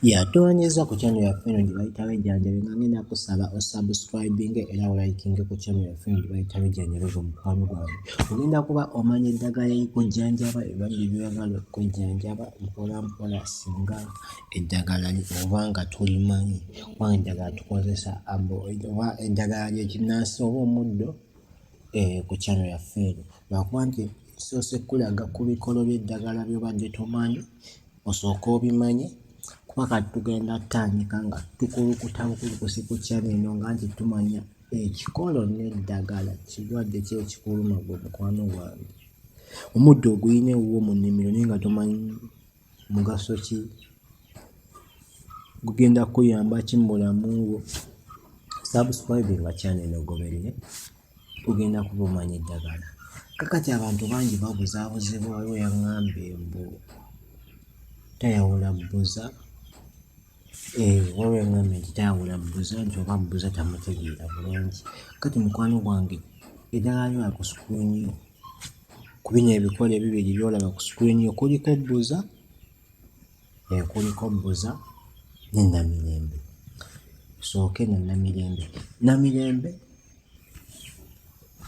Yatowanyeza ku channel yaffe eno gye bayita Bejjanjabe nga ngenda kusaba osubscribing era oliking ku channel yaffe eno gye bayita Bejjanjabe mukwano gwange. Ogenda kuba omanya eddagala erikujjanjaba ebirwadde by'oyagala okujjanjaba mpola mpola singa eddagala oba nga tulimanyi oba eddagala tukozesa oba eddagala ly'ekinnansi oba omuddo ku channel yaffe eno. Lwakuba nti soose kulaga ku bikolo by'eddagala by'obadde tomanyi osooka obimanye. Kuba kati tugenda tandika nga tukulukuta bukulukusi ku channel eno nga nti tumanya ekikolo n'eddagala kirwadde ki ekikuluma gwe mukwano gwange. Omuddo oguyina ewuwo mu nnimiro naye nga tomanyi mugaso ki, gugenda kuyamba ki mu bulamu bwo. Subscribinga channel eno ogoberere, ogenda kuba omanya eddagala. Kakati abantu bangi babuzaabuzibwa, waliwo yaŋŋambye mbu tayawula bbuza. Waliwo yaŋŋambye nti tayawula bbuza nti oba bbuza tamutegeera bulungi. Kati mukwano gwange eddagala ly'olaba ku screen yo, ku bino ebikolo ebibiri by'olaba ku screen yo kuliko bbuza ne Namirembe. Tusooke na Namirembe. Namirembe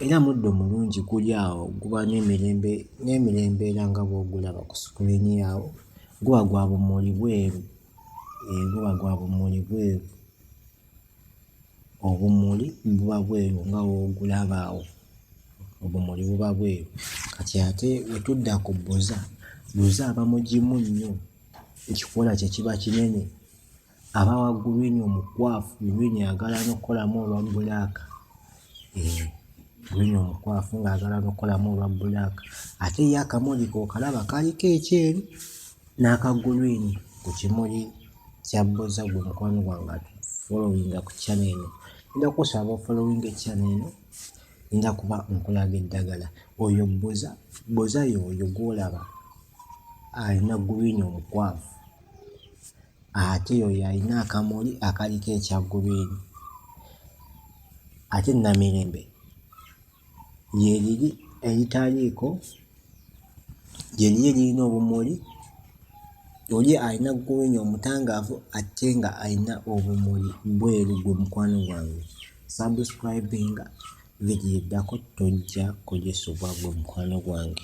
era muddo mulungi guli awo, guba n'emirembe era nga bw'ogulaba ku screen yawo, guba gwa bumuli bweru. Guba gwa bumuli bweru, obumuli buba bweru nga bw'ogulaba awo, obumuli buba bweru. Kati ate bwe tudda ku bbuza aba mugimu nnyo, ekikoola kye kiba kinene, aba wa green omukwafu, green ayagala n'okukolamu olwa bbulaaka. Green omukwafu ng'ayagala n'okukolamu olwa bbulaaka. Ate ye akamuli k'okalaba kaliko ekyeru n'aka green ku kimuli kya bbuza gwe mukwano gwange atufollowinga ku channel eno. Ngenda kusaba ofollowing channel eno, ngenda kuba nkulaga eddagala. Oyo bbuza y'oyo gw'olaba alina green omukwafu, ate oyo alina akamuli akaliko ekya green. Ate Namirembe lye liri eritaliiko, lye liri eriyina obumuli, oli alina green omutangaavu ate nga alina obumuli bweru gwe mukwano gwange. Subscribinga, vidiyo eddako tojja kugisubwa gwe mukwano gwange.